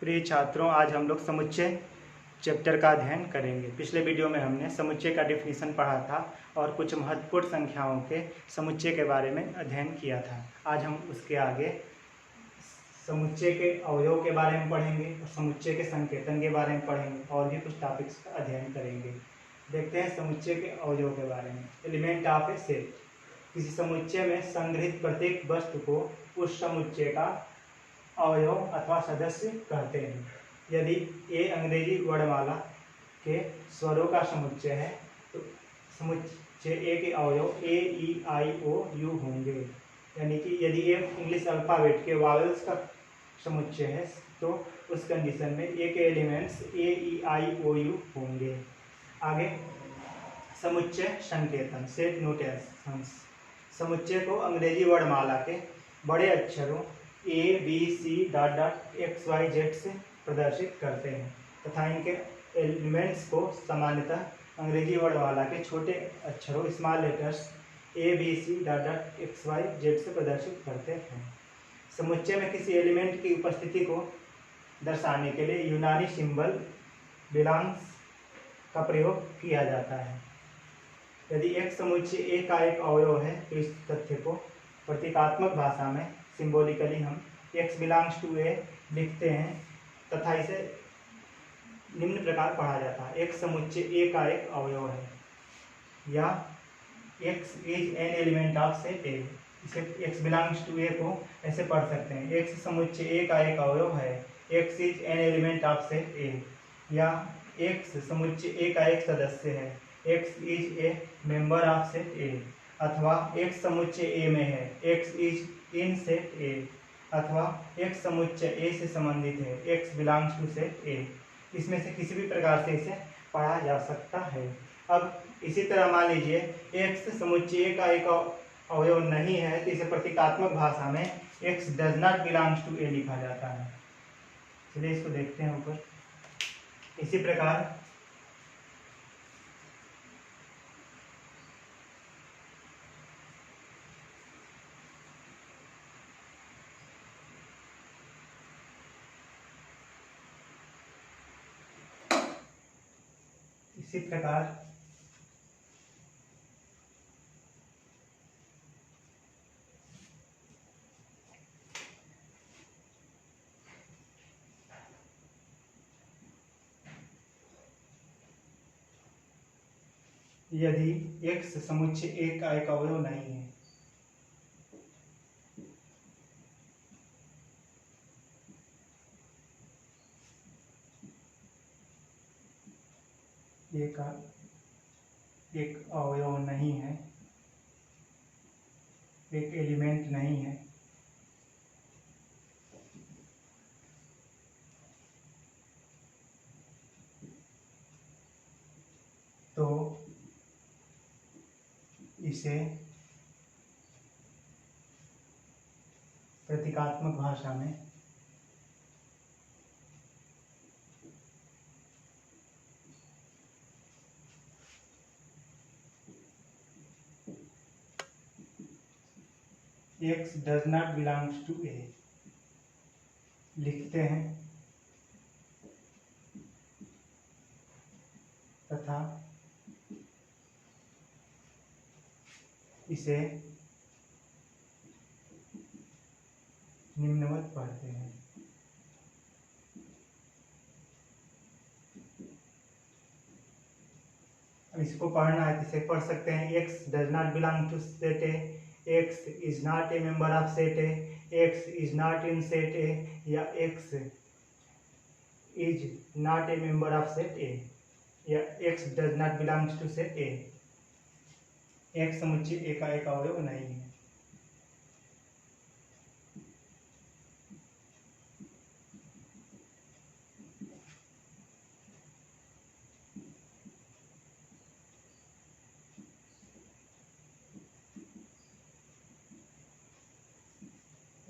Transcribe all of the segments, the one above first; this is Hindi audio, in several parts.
प्रिय छात्रों, आज हम लोग समुच्चय चैप्टर का अध्ययन करेंगे। पिछले वीडियो में हमने समुच्चय का डेफिनेशन पढ़ा था और कुछ महत्वपूर्ण संख्याओं के समुच्चय के बारे में अध्ययन किया था। आज हम उसके आगे समुच्चय के अवयव के बारे में पढ़ेंगे और समुच्चय के संकेतन के बारे में पढ़ेंगे और भी कुछ टॉपिक्स का अध्ययन करेंगे। देखते हैं समुच्चय के अवयव के बारे में। एलिमेंट ऑफ ए सेट, किसी समुच्चय में संग्रहित प्रत्येक वस्तु को उस समुच्चय का अवयव अथवा सदस्य कहते हैं। यदि ए अंग्रेजी वर्णमाला के स्वरों का समुच्चय है तो समुच्चय ए के अवयव ए, ई, आई, ओ, यू होंगे। यानी कि यदि ए इंग्लिश अल्फ़ाबेट के वावेल्स का समुच्चय है तो उस कंडीशन में ए के elements A, E, I, O, you होंगे। आगे समुच्चय संकेतन, सेट नोटेशंस, समुच्चय को अंग्रेजी वर्णमाला के बड़े अक्षरों A, B, C, dot dot X, Y, Z से प्रदर्शित करते हैं तथा इनके एलिमेंट्स को सामान्यतः अंग्रेजी वर्णमाला के छोटे अक्षरों small letters A, B, C, dot dot X, Y, Z से प्रदर्शित करते हैं। समुच्चय में किसी एलिमेंट की उपस्थिति को दर्शाने के लिए यूनानी सिंबल बिलोंग्स का प्रयोग किया जाता है। यदि एक समुच्चय ए का एक अवयव है तो इस तथ्य को प्रतीकात्मक भाषा में सिंबॉलिकली हम x बिलोंग्स टू ए लिखते हैं तथा इसे निम्न प्रकार पढ़ा जाता है। एक समुच्चय ए का एक अवयव है या x is an element of set ए। इसे x बिलोंग्स टू ए को ऐसे पढ़ सकते हैं, x समुच्चय ए का एक अवयव है, x is an element of set A, या x समुच्चय ए का एक सदस्य है, x is a member of set A, अथवा x समुच्चय ए में है, x is in set A, अथवा x समुच्चय ए से संबंधित है, x belongs to set A. इसमें से किसी भी प्रकार से इसे पढ़ा जा सकता है। अब इसी तरह मान लीजिए x समुच्चय ए का एक अवयव नहीं है तो इसे प्रतीकात्मक भाषा में x does not belongs to A लिखा जाता है। चलिए इसको देखते हैं ऊपर। इसी प्रकार यदि x समुच्चय ए का एक अवयव नहीं है ए का एक अवयव नहीं है, एक एलिमेंट नहीं है, तो इसे प्रतीकात्मक भाषा में x does not belongs to a लिखते हैं तथा इसे निम्नवत पढ़ते हैं। अब इसको पढ़ना है तो इसे पढ़ सकते हैं, x does not belong to set A, x is not a member of set A, x is not in set A, या x is not a member of set A, या x does not belongs to set A। एक समुच्चय ए का एक अवयव नहीं है।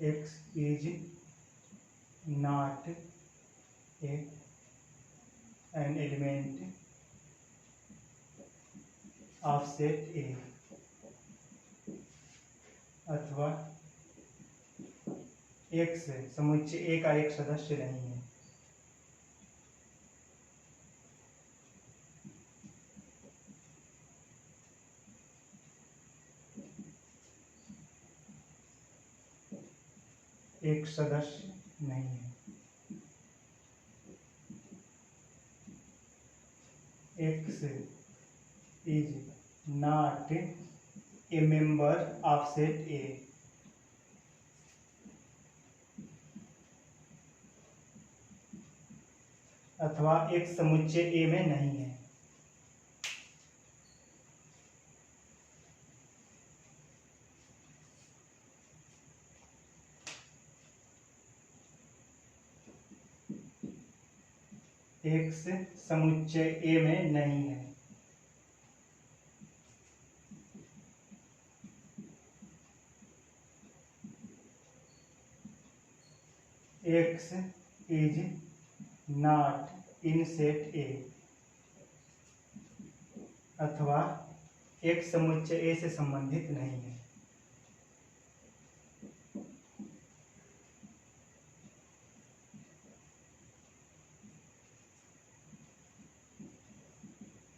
x is not an element of set A, अथवा x समुच्चय ए का एक सदस्य नहीं है। एक सदस्य नहीं है। X is not a member of set A। अथवा एक समुच्चय A में नहीं है। X समुच्चय A में नहीं है। X is not in set A। अथवा एक समुच्चय A से संबंधित नहीं है।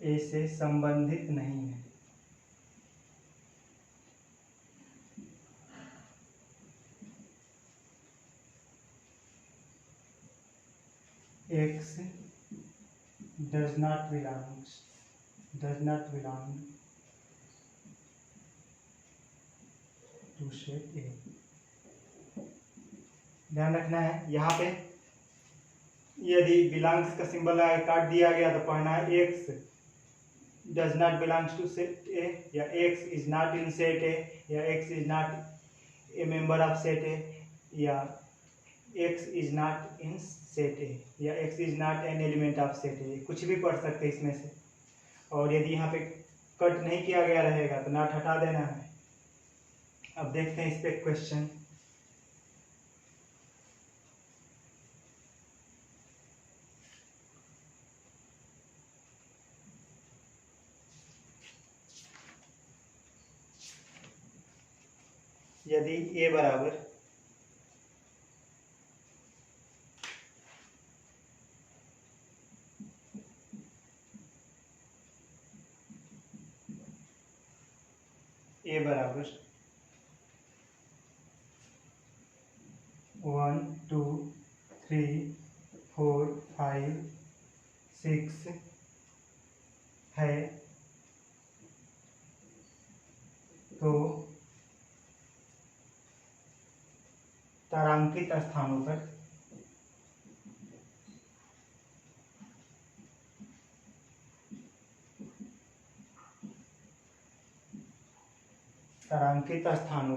A से संबंधित नहीं है। X does not belong to set A। ध्यान रखना है, यहाँ पे यदि बिलोंग्स का सिंबल काट दिया गया तो पढ़ना है X does not belongs to set A, या X is not in set A, या X is not a member of set A, या X is not in set A, या X is not an element of set A। कुछ भी पढ़ सकते हैं इसमें से। और यदि यहाँ पे कट नहीं किया गया रहेगा तो नॉट हटा देना है। अब देखते हैं इस पे क्वेश्चन। यदि A बराबर A बराबर 1 2 3 4 5 6 है तो तारांकित स्थानों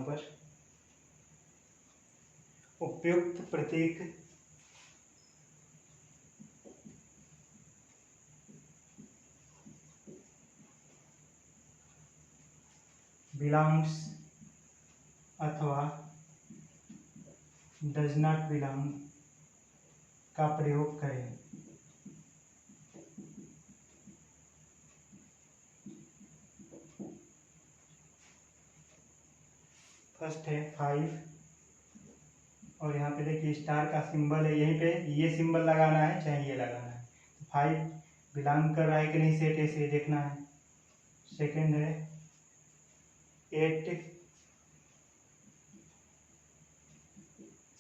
पर उपयुक्त प्रतीक बिलोंग्स अथवा डज नॉट बिलोंग का प्रयोग करें। फर्स्ट है 5 और यहाँ पे देखिए स्टार का सिंबल है, यहीं पे ये सिंबल लगाना है चाहे ये लगाना है। 5 बिलोंग कर रहा है कि नहीं सेट ए से देखना है। सेकंड है 8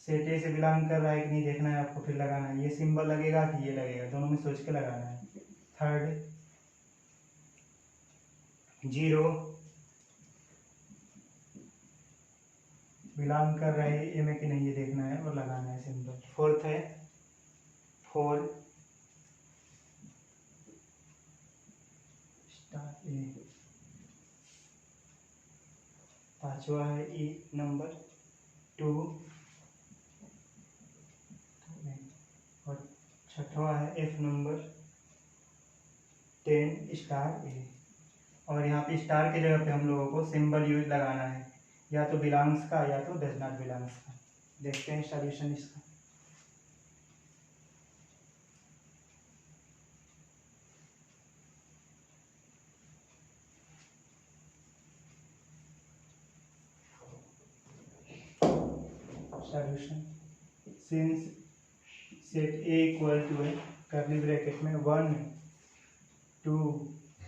सेट ए से बिलोंग कर रहा है कि नहीं देखना है आपको, फिर लगाना है। ये सिंबल लगेगा कि ये लगेगा, दोनों में सोच के लगाना है। थर्ड 0 बिलोंग कर रहे हैं ए में कि नहीं ये देखना है और लगाना है सिंबल। फोर्थ है 4 स्टार ए। पांचवा है ई नंबर 2 और छठवा है एफ नंबर 10 स्टार ए। और यहाँ पे स्टार की जगह पे हम लोगों को सिंबल यूज लगाना है, या तो बिलोंग्स का या तो डज नॉट बिलोंग्स का। देखते हैं सॉल्यूशन इसका। Solution since set A equal to है कर्ली ब्रैकेट में 1 2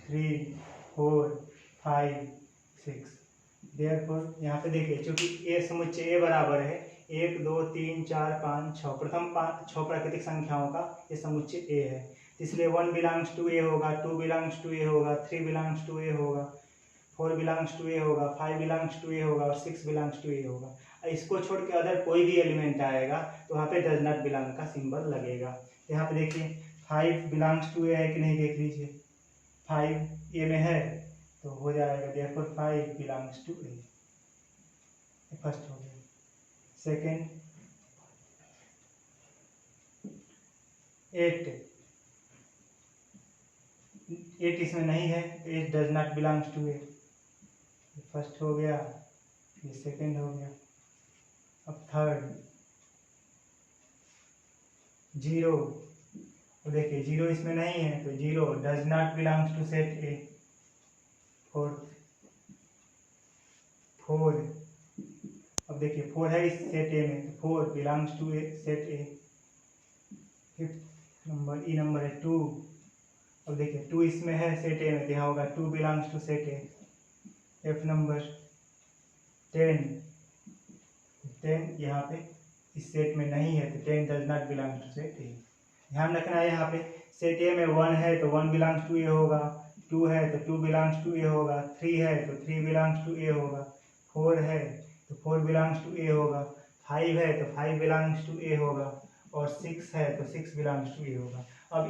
3 4 5 6। देयरफॉर यहाँ पे देखिए चूंकि ए समुच्चय ए बराबर है 1 2 3 4 5 6, प्रथम 6 प्राकृतिक संख्याओं का ये समुच्चय ए है, इसलिए 1 बिलोंग्स टू ए होगा, 2 बिलोंग्स टू ए होगा, 3 बिलोंग्स टू ए होगा, 4 बिलोंग्स टू ए होगा, 5 बिलोंग्स टू ए होगा और 6 बिलोंग्स टू ए होगा। इसको छोड़ के अदर कोई भी एलिमेंट आएगा तो वहाँ पे डज नॉट बिलोंग का सिंबल लगेगा। यहाँ पे देखिए 5 बिलोंग्स टू ए है कि नहीं, देख लीजिए 5 ए में है तो हो जाएगा, therefore 5 belongs to A, first हो गया। सेकेंड 8 इसमें नहीं है, 8 does not belongs to A, first हो गया, ये सेकेंड हो गया। अब थर्ड 0, तो देखिए 0 इसमें नहीं है तो 0 does not belongs to set A. Fourth 4, अब देखिए 4 है इस सेट ए में तो 4 belongs to set A. Fifth number ई नंबर है 2, अब देखिए 2 इसमें है सेट ए में तो यहाँ होगा 2 belongs to set A. Fifth number 10 यहाँ पे इस सेट में नहीं है तो 10 does not belong to set A. ध्यान रखना है यहाँ पे सेट ए में 1 है तो 1 बिलोंग्स टू ए होगा, 2 है तो 2 बिलोंग्स टू ए होगा, 3 है तो 3 बिलोंग्स टू ए होगा, 4 है तो 4 बिलोंग्स टू ए होगा, 5 है तो 5 बिलोंग्स टू ए होगा और 6 है तो 6 बिलोंग्स टू ए होगा। अब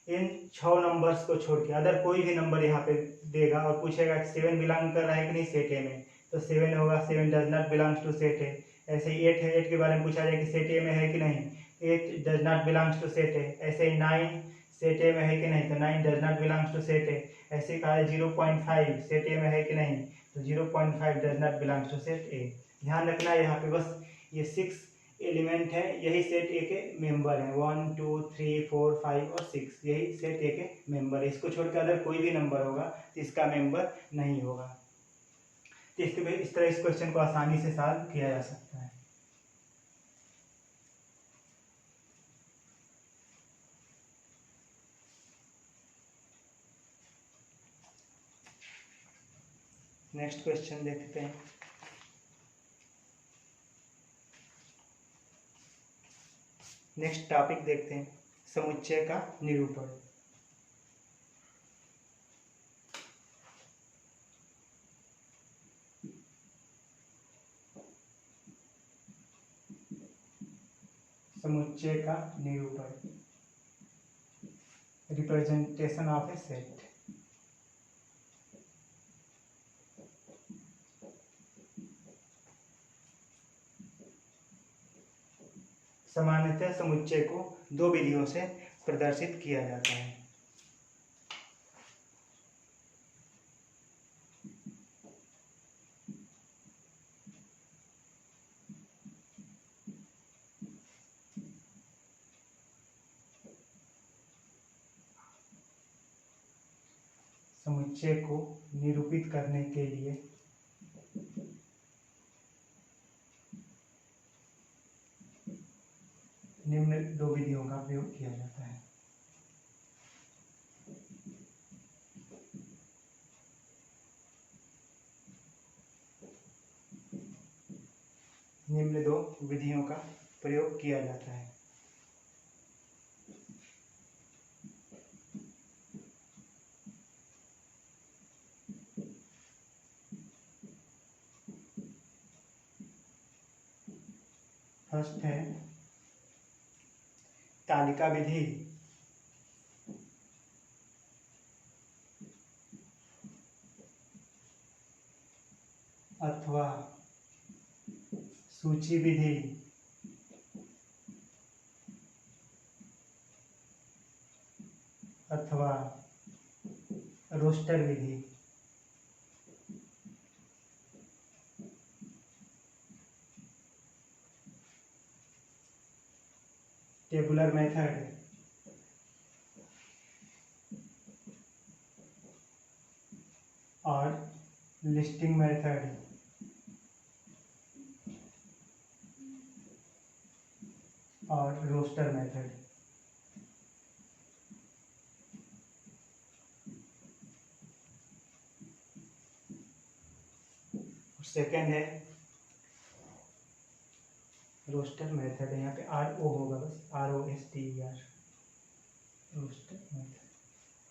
इन 6 नंबर्स को छोड़ के अदर कोई भी नंबर यहाँ पे देगा और पूछेगा कि 7 बिलोंग कर रहा है कि नहीं सेट ए में, तो 7 होगा, 7 does not belongs to set A. ऐसे ही 8 है, 8 के बारे में पूछा जाए कि सेट ए में है कि नहीं, 8 does not belongs to set A. ऐसे ही 9 सेट ए में है कि नहीं, तो 9 does not belongs to set A. ऐसे कहा है 0.5 सेट ए में है कि नहीं, तो 0.5 does not belongs to set A. ध्यान रखना है यहाँ पे बस ये 6 एलिमेंट है, यही सेट ए के मेंबर हैं, 1 2 3 4 5 और 6, यही सेट ए के मेंबर है। इसको छोड़कर अगर कोई भी नंबर होगा तो इसका मेंबर नहीं होगा। तो इस तरह इस क्वेश्चन को आसानी से सॉल्व किया जा सकता है। नेक्स्ट क्वेश्चन देखते हैं। नेक्स्ट टॉपिक देखते हैं, समुच्चय का निरूपण। समुच्चय का निरूपण, रिप्रेजेंटेशन ऑफ ए सेट। सामान्यतः समुच्चय को 2 विधियों से प्रदर्शित किया जाता है। समुच्चय को निरूपित करने के लिए निम्न 2 विधियों का प्रयोग किया जाता है। निम्न 2 विधियों का प्रयोग किया जाता है। फर्स्ट है तालिका विधि, अथवा सूची विधि, अथवा रोस्टर विधि। टेबुलर मेथड, और लिस्टिंग मेथड, और रोस्टर मेथड। सेकेंड है रोस्टर मेथड है, यहाँ पे RO होगा, बस ROSTER, रोस्टर मेथड।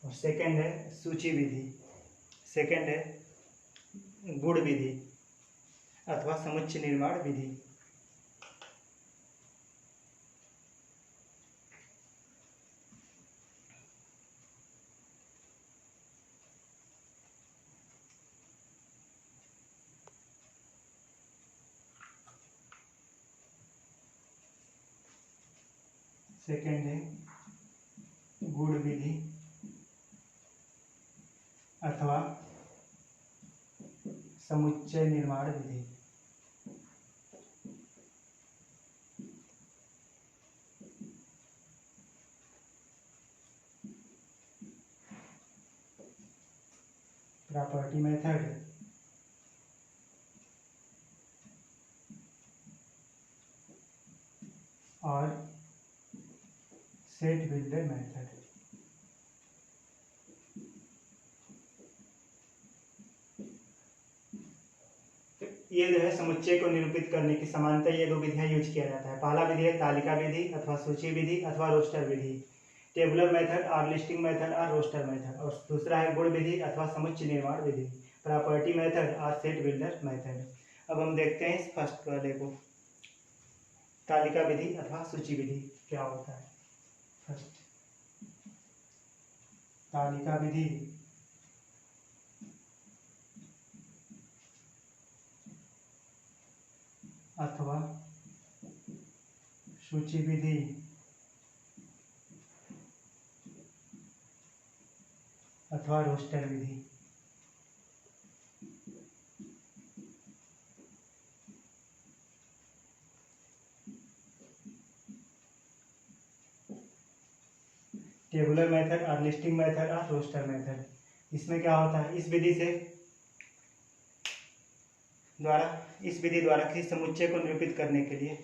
और सेकंड है सूची विधि, सेकंड है गुण विधि अथवा समुच्चय निर्माण विधि। सेकंड है गुण विधि अथवा समुच्चय निर्माण विधि। प्रॉपर्टी मेथड और सेट बिल्डर मेथड। ये जो है समुच्चय को निरूपित करने की समानता ये दो विधियां यूज किया जाता है। पहला विधि है तालिका विधि अथवा सूची विधि अथवा रोस्टर विधि, टेबुलर मेथड और लिस्टिंग मेथड और रोस्टर मेथड। और दूसरा है गुण विधि अथवा समुच्चय निर्माण विधि, प्रॉपर्टी मेथड और सेट बिल्डर मेथड। अब हम देखते हैं इस फर्स्ट वाले को, तालिका विधि अथवा सूची विधि क्या होता है। फर्स्ट तालिका विधि अथवा सूची विधि अथवा रोस्टर विधि। टेबुलर मेथड और लिस्टिंग मेथड और रोस्टर मेथड, इसमें क्या होता है, इस विधि द्वारा किसी समुच्चय को निरूपित करने के लिए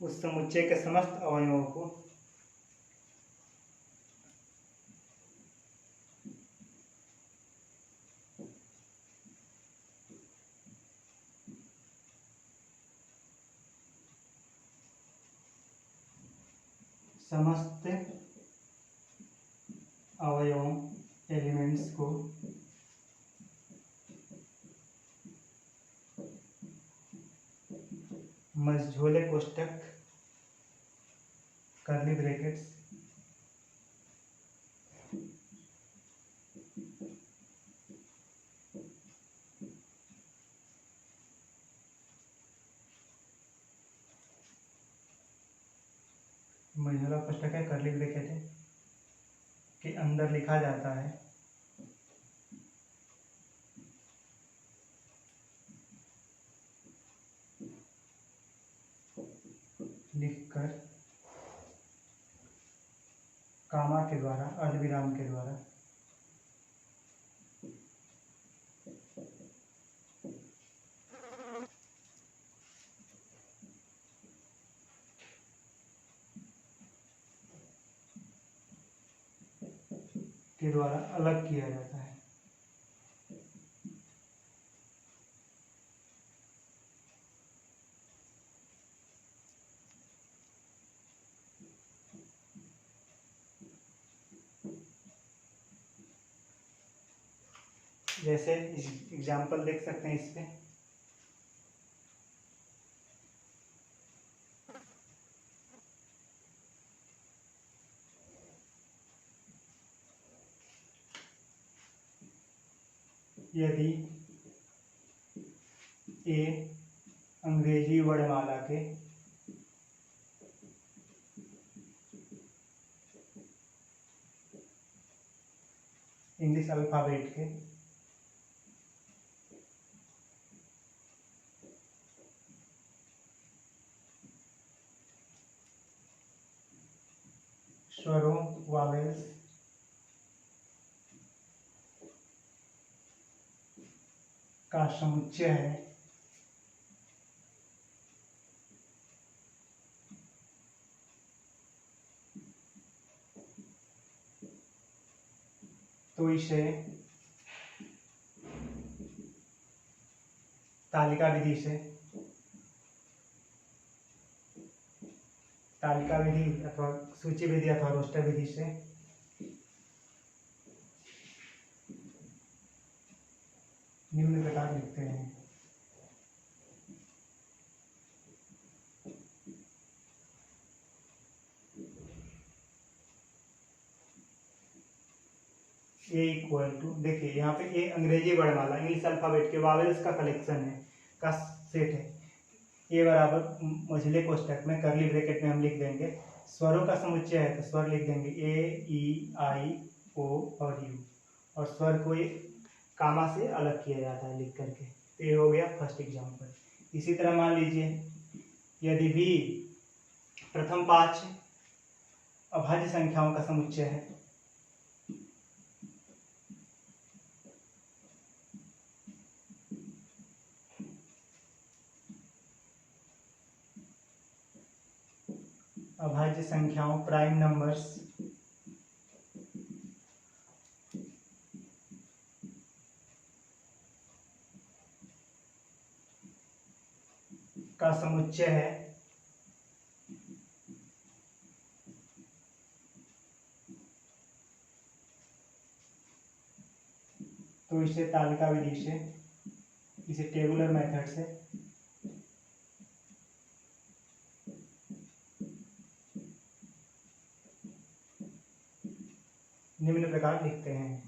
उस समुच्चय के समस्त अवयवों को एलिमेंट्स को मझोले कोष्ठक कर्ली ब्रैकेट्स मझोला कोष्ठक है, कर्ली ब्रैकेट है के अंदर लिखा जाता है लिखकर कामा के द्वारा, अर्धविराम के द्वारा अलग किया जाता है। जैसे एग्जाम्पल देख सकते हैं इस पे, यदि ए अंग्रेजी वर्णमाला के इंग्लिश अल्फाबेट के स्वरों वावेल्स का समुच्चय है तो इसे तालिका विधि अथवा सूची विधि अथवा रोस्टर विधि से निम्न प्रकार लिखते हैं। ए इक्वल टू, देखिए यहाँ पे ए अंग्रेजी वर्णमाला इंग्लिश अल्फाबेट के वावेल्स का कलेक्शन है, का सेट है। ए बराबर मझले कोष्टक में करली ब्रैकेट में हम लिख देंगे स्वरों का समुच्चय है, तो स्वर लिख देंगे ए ई आई ओ और यू, और स्वर को कामा से अलग किया जाता है लिख करके। तो ये हो गया फर्स्ट एग्जाम्पल। इसी तरह मान लीजिए यदि बी प्रथम 5 अभाज्य संख्याओं का समुच्चय है, अभाज्य संख्याओं प्राइम नंबर्स का समुच्चय है, तो इसे तालिका विधि से, इसे टेबुलर मेथड से निम्न प्रकार लिखते हैं।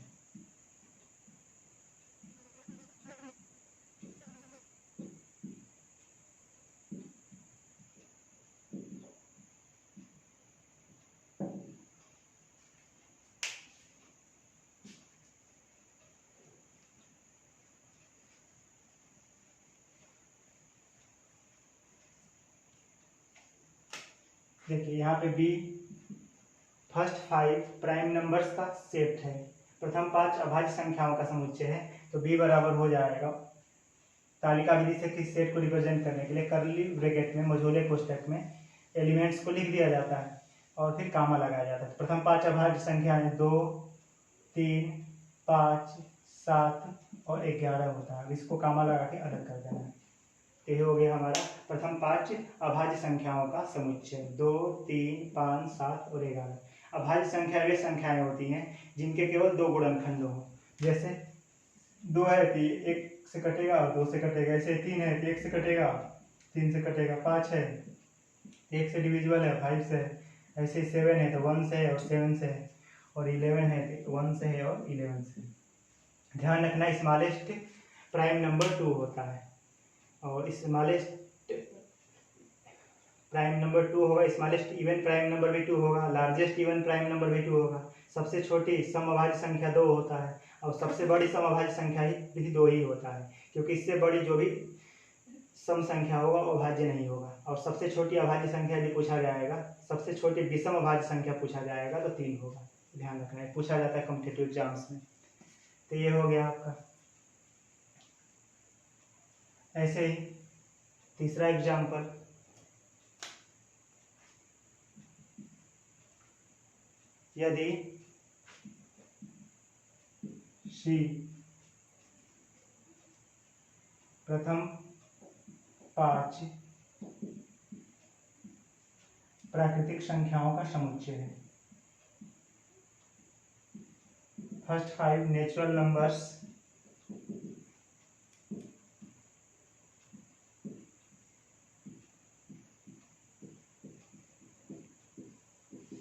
देखिए यहाँ पे बी फर्स्ट 5 प्राइम नंबर्स का सेट है, प्रथम 5 अभाज्य संख्याओं का समुच्चय है, तो बी बराबर हो जाएगा तालिका विधि से किस सेट को रिप्रेजेंट करने के लिए करली ब्रैकेट में मझोले कोष्टक में एलिमेंट्स को लिख दिया जाता है और फिर कामा लगाया जाता है। प्रथम 5 अभाज्य संख्याएं 2 3 5 7 और 11 होता है, इसको कामा लगा के अलग कर देना है। तो ये हो गया हमारा प्रथम 5 अभाज्य संख्याओं का समुच्चय 2 3 5 7 और 11। अभाज्य संख्या वे संख्याएं होती हैं जिनके केवल 2 गुणनखंड हों, जैसे 2 है तो 1 से कटेगा और 2 से कटेगा, ऐसे 3 है तो 1 से कटेगा 3 से कटेगा, 5 है 1 से डिविजिबल है 5 से है, ऐसे 7 है तो 1 से है और 7 से है, और 11 है तो 1 से है और 11 से। ध्यान रखना स्मॉलेस्ट प्राइम नंबर 2 होता है, और स्मॉलेस्ट प्राइम नंबर 2 होगा, स्मॉलेस्ट इवन प्राइम नंबर भी 2 होगा, लार्जेस्ट इवन प्राइम नंबर भी 2 होगा। सबसे छोटी समअभाज्य संख्या 2 होता है और सबसे बड़ी समअभाज्य संख्या भी 2 ही होता है, क्योंकि इससे बड़ी जो भी सम संख्या होगा वो अभाज्य नहीं होगा। और सबसे छोटी अभाज्य संख्या यदि पूछा जाएगा, सबसे छोटी विषम अभाज्य संख्या पूछा जाएगा तो 3 होगा। ध्यान रखना है, पूछा जाता है कॉम्पिटिटिव एग्जाम्स में। तो ये हो गया आपका। ऐसे ही तीसरा एग्जाम्पल, यदि सी प्रथम 5 प्राकृतिक संख्याओं का समुच्चय है, फर्स्ट 5 नेचुरल नंबर्स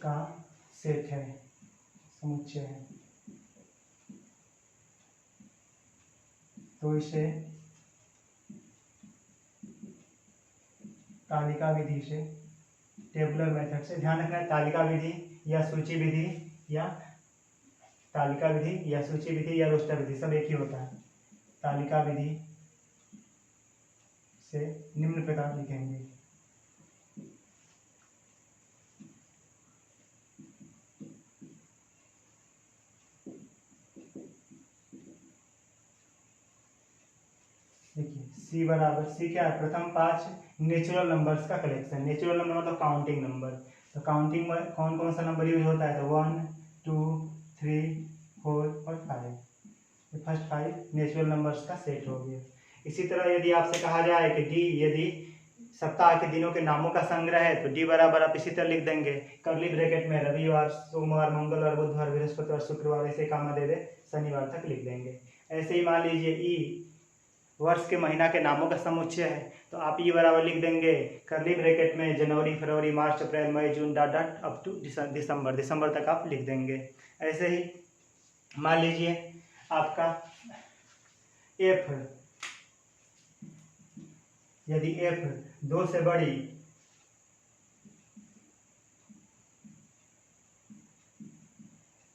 का सेट है, समुच्चय है, तो इसे तालिका विधि से, टेबुलर मेथड से, ध्यान रखना है तालिका विधि या सूची विधि या तालिका विधि या सूची विधि या रोस्टर विधि सब एक ही होता है। तालिका विधि से निम्न प्रकार लिखेंगे सी बराबर सी क्या है, प्रथम 5 नेचुरल नंबर्स का कलेक्शन। नेचुरल नंबर मतलब काउंटिंग नंबर। तो काउंटिंग में कौन कौन सा नंबर यूज होता है, तो 1 2 3 4 और 5। फर्स्ट 5 नेचुरल नंबर्स का सेट हो गया। इसी तरह यदि आपसे कहा जाए कि डी यदि सप्ताह के दिनों के नामों का संग्रह है, तो डी बराबर आप इसी तरह लिख देंगे, कर्ली ब्रैकेट में रविवार, सोमवार, मंगलवार, बुधवार, बृहस्पतिवार, शुक्रवार, ऐसे कामा दे दे शनिवार तक लिख देंगे। ऐसे ही मान लीजिए ई वर्ष के महीना के नामों का समुच्चय है, तो आप ई बराबर लिख देंगे कर्ली ब्रैकेट में जनवरी, फरवरी, मार्च, अप्रैल, मई, जून डॉट डॉट अप टू दिसंबर तक आप लिख देंगे। ऐसे ही मान लीजिए आपका एफ, यदि एफ 2 से बड़ी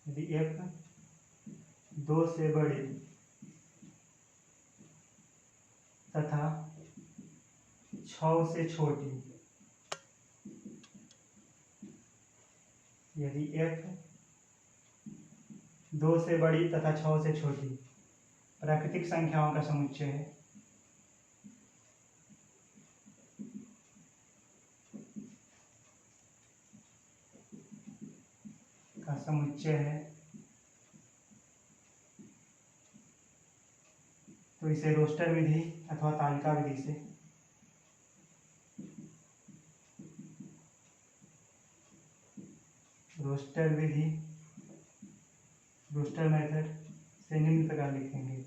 यदि एफ 2 से बड़ी तथा 6 से छोटी, यदि एफ 2 से बड़ी तथा 6 से छोटी प्राकृतिक संख्याओं का समुच्चय है, तो इसे रोस्टर विधि अथवा तालिका विधि से रोस्टर मेथड से निम्न प्रकार लिखेंगे।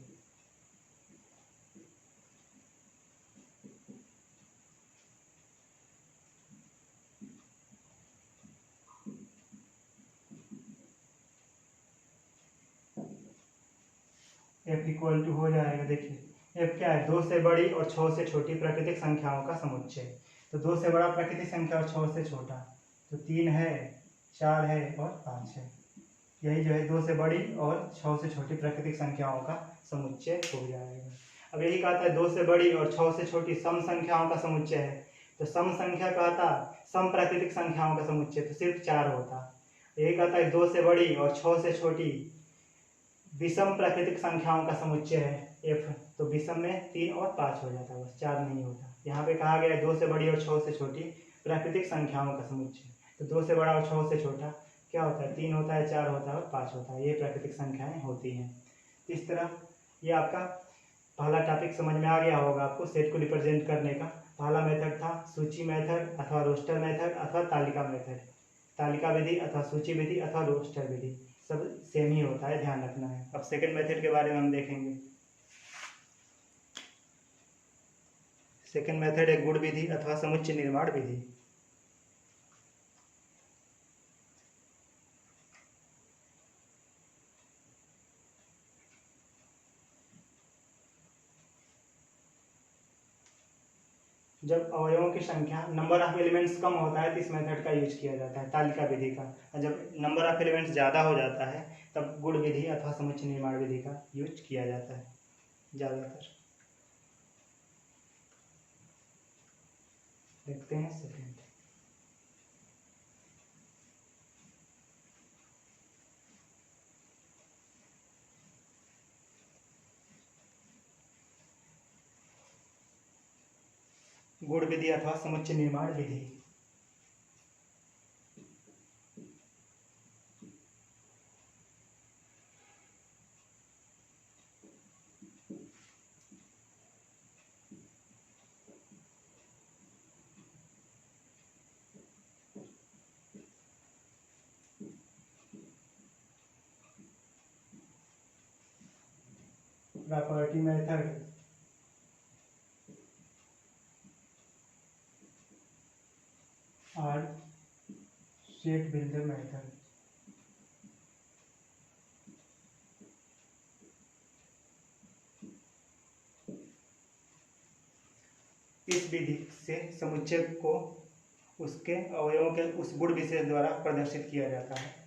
एफ इक्वल टू हो जाएगा, देखिए एफ क्या है, 2 से बड़ी और 6 से छोटी प्राकृतिक संख्याओं का समुच्चय। तो 2 से बड़ा प्राकृतिक संख्या और 6 से छोटा, तो 3 है, 4 है और 5 है। यही जो है 2 से बड़ी और 6 से छोटी प्राकृतिक संख्याओं का समुच्चय हो जाएगा। अब यही कहता है 2 से बड़ी और 6 से छोटी सम संख्याओं का समुच्चय है, तो सम संख्या कहता सम प्राकृतिक संख्याओं का समुच्चय तो सिर्फ 4 होता। यही कहता है 2 से बड़ी और 6 से छोटी विषम प्राकृतिक संख्याओं का समुच्चय है एफ, तो विषम में 3 और 5 हो जाता है, बस 4 नहीं होता। यहाँ पे कहा गया है 2 से बड़ी और 6 से छोटी प्राकृतिक संख्याओं का समुच्चय, तो 2 से बड़ा और 6 से छोटा क्या होता है, 3 होता है, 4 होता है और 5 होता है, ये प्राकृतिक संख्याएं होती हैं। इस तरह ये आपका पहला टॉपिक समझ में आ गया होगा आपको सेट को रिप्रेजेंट करने का। पहला मेथड था सूची मेथड अथवा रोस्टर मेथड अथवा तालिका मेथड। तालिका विधि अथवा सूची विधि अथवा रोस्टर विधि सब सेम ही होता है, ध्यान रखना है। अब सेकंड मेथड के बारे में हम देखेंगे। सेकंड मेथड है गुण विधि अथवा समुच्चय निर्माण विधि। जब अवयवों की संख्या नंबर ऑफ एलिमेंट्स कम होता है तो इस मेथड का यूज किया जाता है, तालिका विधि का। और जब नंबर ऑफ एलिमेंट्स ज़्यादा हो जाता है तब गुण विधि अथवा समुच्चय निर्माण विधि का यूज किया जाता है ज़्यादातर। देखते हैं सेकेंड। गुण विधि अथवा समुच्चय निर्माण विधि। प्रॉपर्टी मेथड और सेट बिल्डर मेथड। इस विधि से समुच्चय को उसके अवयवों के उस गुण विशेष द्वारा प्रदर्शित किया जाता है।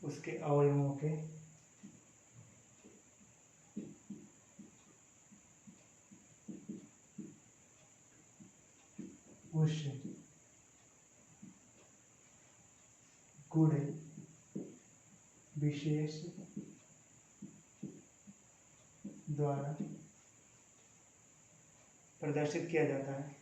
उसके अवयवों के गुण विशेष द्वारा प्रदर्शित किया जाता है।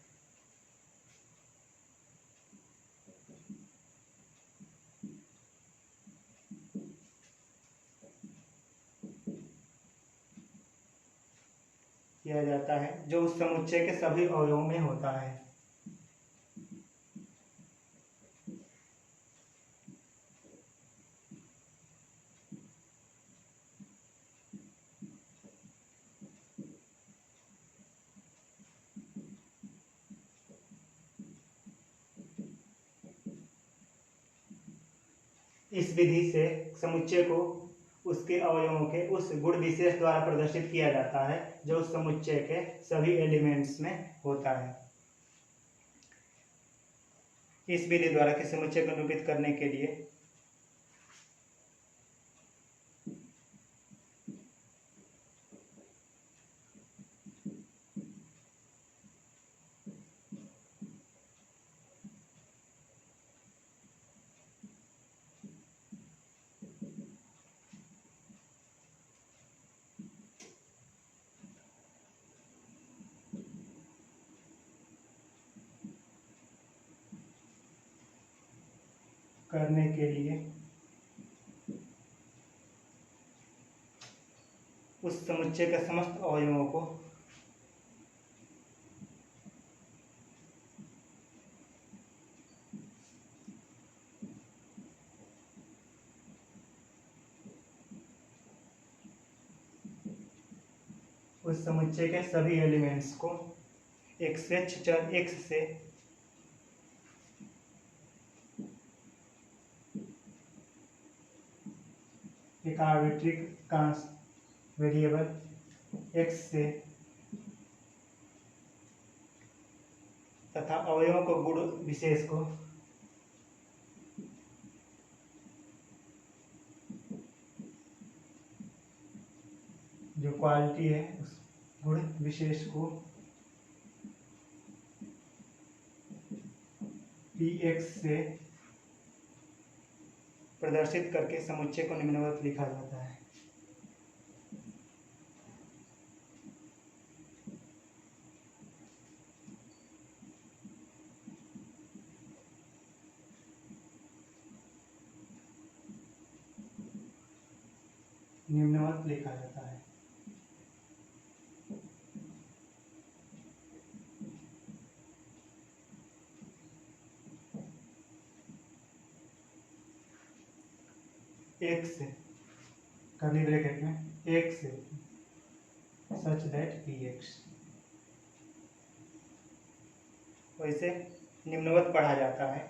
जो उस समुच्चय के सभी अवयवों में होता है। इस विधि से समुच्चय को उसके अवयवों के उस गुण विशेष द्वारा प्रदर्शित किया जाता है जो उस समुच्चय के सभी एलिमेंट्स में होता है। इस विधि द्वारा किसी समुच्चय को निरूपित करने के लिए उस समुच्चय के समस्त अवयवों को उस समुच्चय के सभी एलिमेंट्स को एक स्वेच्छ चर x से एक आर्बिट्री वेरिएबल x से तथा अवयवों को गुण विशेष को जो क्वालिटी है उस गुण विशेष को px से प्रदर्शित करके समुच्चय को निम्नवत लिखा जाता है। निम्नवत लिखा जाता है। x कर्ली ब्रैकेट में x सच दैट px वैसे निम्नवत पढ़ा जाता है।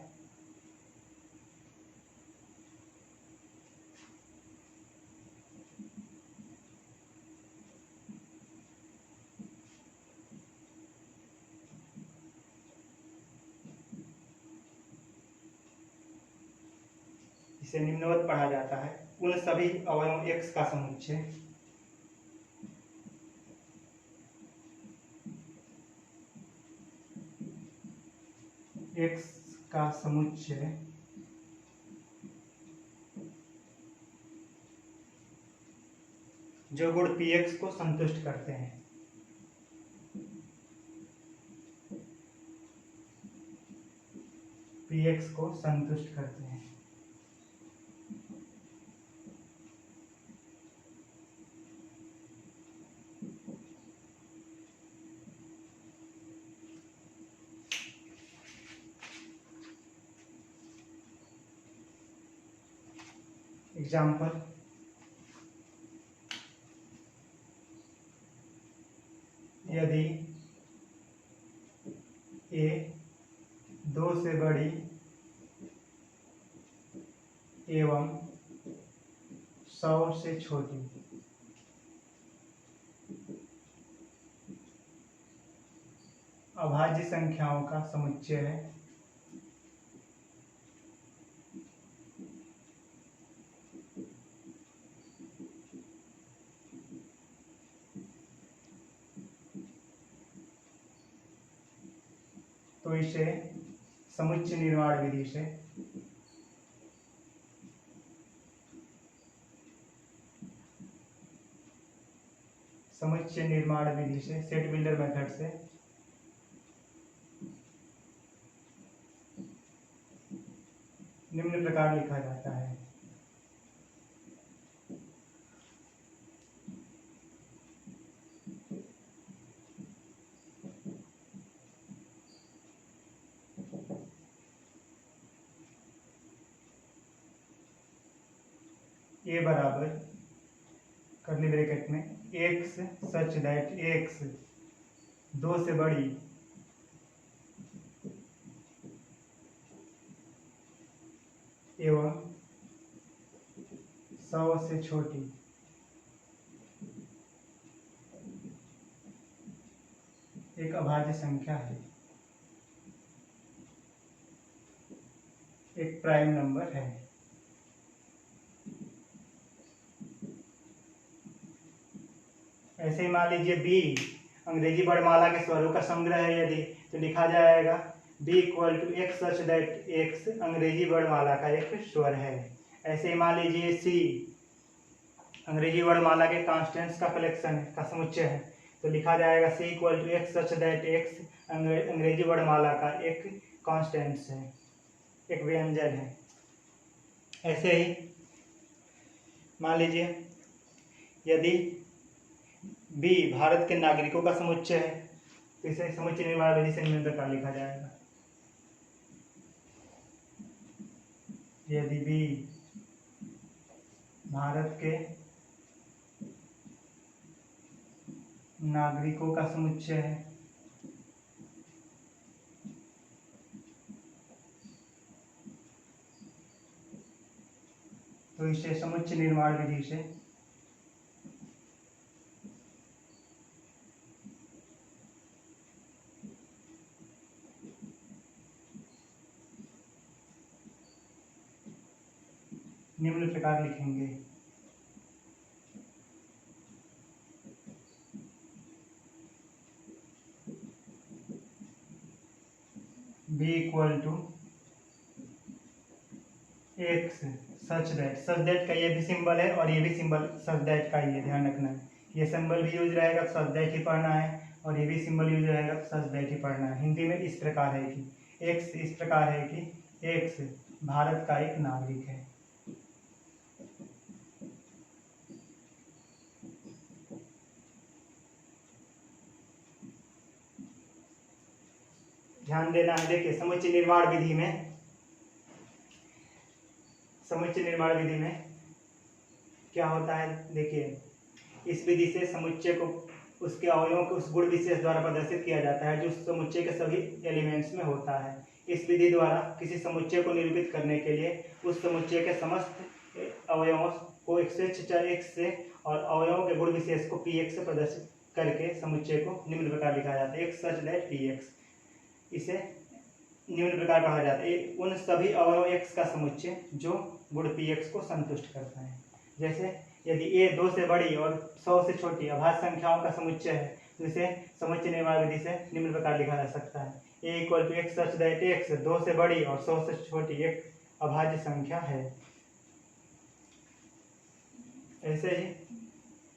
इसे निम्नवत पढ़ा जाता है उन सभी अवयवों x का समुच्चय जो गुण px को संतुष्ट करते हैं। px को संतुष्ट करते हैं। एग्जाम्पल यदि a 2 से बड़ी एवं 100 से छोटी अभाज्य संख्याओं का समुच्चय है तो इसे समुच्चय निर्माण विधि से समुच्चय निर्माण विधि से, सेट बिल्डर मेथड से निम्न प्रकार लिखा जाता है। ए बराबर कर्ली ब्रैकेट में एक्स सच दैट एक्स 2 से बड़ी एवं 100 से छोटी एक अभाज्य संख्या है, एक प्राइम नंबर है। ऐसे ही मान लीजिए बी अंग्रेजी वर्णमाला के स्वरों का संग्रह है यदि, तो लिखा जाएगा B equal to X such that X अंग्रेजी वर्णमाला का एक स्वर है। ऐसे ही मान लीजिए सी अंग्रेजी वर्णमाला के कॉन्स्टेंट्स का कलेक्शन का समुच्चय है, तो लिखा जाएगा C equal to X such that X अंग्रेजी वर्णमाला का एक कॉन्स्टेंट्स है, एक व्यंजन है। ऐसे ही मान लीजिए यदि बी भारत के नागरिकों का समुच्चय है, तो इसे समुच्चय निर्माण विधि से निम्न प्रकार लिखा जाएगा। यदि बी भारत के नागरिकों का समुच्चय है, तो इसे समुच्चय निर्माण विधि से निम्न प्रकार लिखेंगे। B equal to X such that का ये भी सिंबल है और ये भी सिंबल सच दैट का ही है, ध्यान रखना है। ये सिंबल भी यूज रहेगा तो सच दैट ही पढ़ना है, और ये भी सिंबल यूज रहेगा तो सच दैट ही पढ़ना है। हिंदी में इस प्रकार है कि एक्स इस प्रकार है कि एक्स भारत का एक नागरिक है। ध्यान देना है, देखिए समुच्चय निर्माण विधि में क्या होता है। देखिए इस विधि से समुच्चय को उसके अवयवों को उस गुण विशेष द्वारा प्रदर्शित किया जाता है जो उस समुच्चय के सभी एलिमेंट्स में होता है। इस विधि द्वारा किसी समुच्चय को निरूपित करने के लिए उस समुच्चय के समस्त अवयवों को x से और अवयवों के गुण विशेष को px से प्रदर्शित करके समुच्चय को निम्न प्रकार लिखा जाता है, x सच दैट px। इसे निम्न प्रकार कहा जाता है उन सभी अवयव x का समुच्चय जो गुण px को संतुष्ट करता है। जैसे यदि a 2 से बड़ी और 100 से छोटी अभाज्य संख्याओं का समुच्चय है, तो इसे समुच्चय निर्माण विधि से निम्न प्रकार लिखा जा सकता है, a equal to X such that X 2 से बड़ी और 100 से छोटी एक अभाज्य संख्या है। ऐसे ही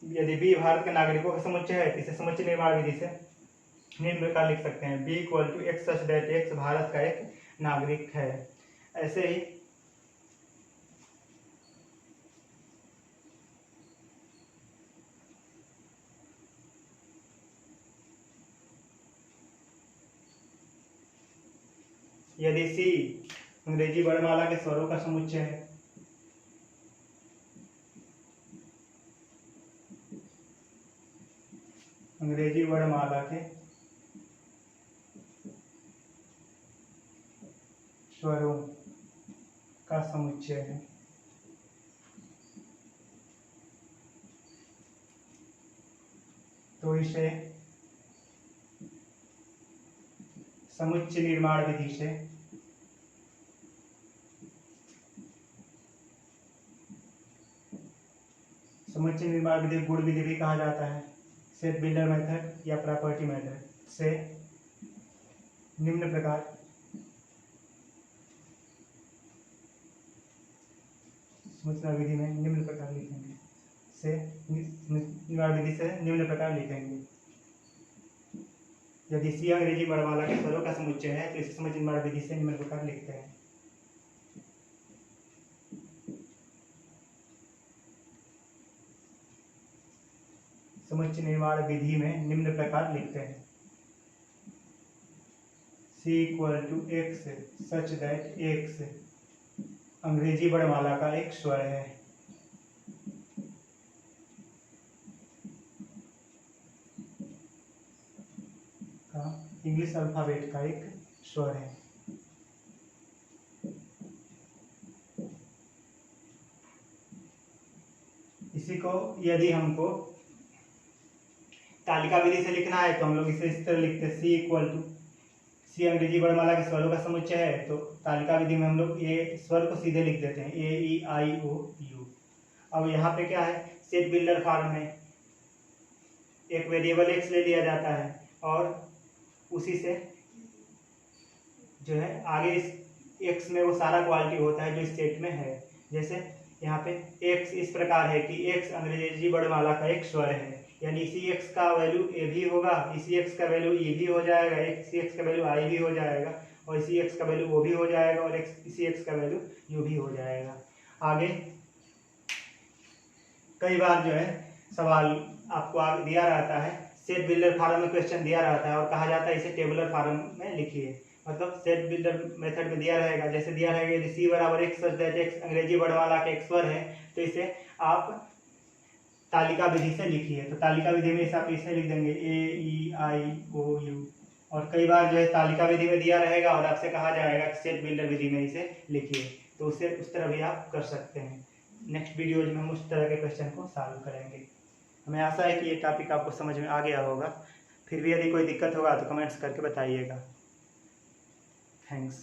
यदि b भारत के नागरिकों का समुच्चय है, तो इसे समुच्चय निर्माण विधि से निम्न प्रकार लिख सकते हैं, b equal to X such that X भारत का एक नागरिक है। ऐसे ही यदि सी अंग्रेजी वर्णमाला के स्वरों का समुच्चय है, अंग्रेजी वर्णमाला के स्वरों का समुच्चय है, तो इसे समुच्चय निर्माण विधि से समुच्चय निर्माण विधि गुण विधि भी कहा जाता है, सेट बिल्डर मेथड या प्रॉपर्टी मेथड से निम्न प्रकार समुच्चय विधि में निम्न प्रकार लिखेंगे। से निर्माण विधि से निम्न प्रकार लिखेंगे। यदि सी अंग्रेजी वर्णमाला के स्वरों का समुच्चय है तो इसे समुच्चय निर्माण विधि से निम्न प्रकार लिखते हैं। समुच्चय निर्माण विधि में निम्न प्रकार लिखते हैं। C = X such that X अंग्रेजी वर्णमाला का एक स्वर है। इंग्लिश अल्फाबेट का एक स्वर है। इसी को यदि हमको तालिका विधि से लिखना है तो हम लोग इसे इस तरह लिखते हैं। सी अंग्रेजी वर्णमाला के स्वरों का समुच्चय है तो तालिका विधि में हम लोग ये स्वर को सीधे लिख देते हैं ए ई आई ओ यू। अब यहाँ पे क्या है, सेट बिल्डर फॉर्म में एक वेरिएबल एक्स ले लिया जाता है और उसी से जो है आगे इस एक्स में वो सारा क्वालिटी होता है जो इस सेट में है। जैसे यहाँ पे एक्स इस प्रकार है कि एक्स अंग्रेजी वर्णमाला का एक स्वर है, यानी इसी एक्स का वैल्यू ए भी होगा, इसी एक्स का वैल्यू ई भी हो जाएगा, इसी एक्स का वैल्यू आई भी हो जाएगा, और इसी एक्स का वैल्यू ओ भी हो जाएगा, और इसी एक्स का वैल्यू यू भी हो जाएगा। आगे कई बार जो है सवाल आपको दिया रहता है, सेट बिल्डर फॉर्म में क्वेश्चन दिया रहता है और कहा जाता है इसे टेबुलर फॉर्म में लिखिए। मतलब सेट बिल्डर मेथड में दिया रहेगा, जैसे दिया रहेगा यदि सी = X सच दैट X अंग्रेजी वर्णमाला का एक स्वर है तो इसे आप तालिका विधि से लिखिए। तो तालिका विधि में आप इसे लिख देंगे ए ई आई ओ यू। और कई बार जो है तालिका विधि में दिया रहेगा और आपसे कहा जाएगा कि सेट बिल्डर विधि में इसे लिखिए, तो उसे उस तरह भी आप कर सकते हैं। नेक्स्ट वीडियोज में हम उस तरह के क्वेश्चन को सॉल्व करेंगे। हमें आशा है कि ये टॉपिक आपको समझ में आ गया होगा। फिर भी यदि कोई दिक्कत होगा तो कमेंट्स करके बताइएगा। थैंक्स।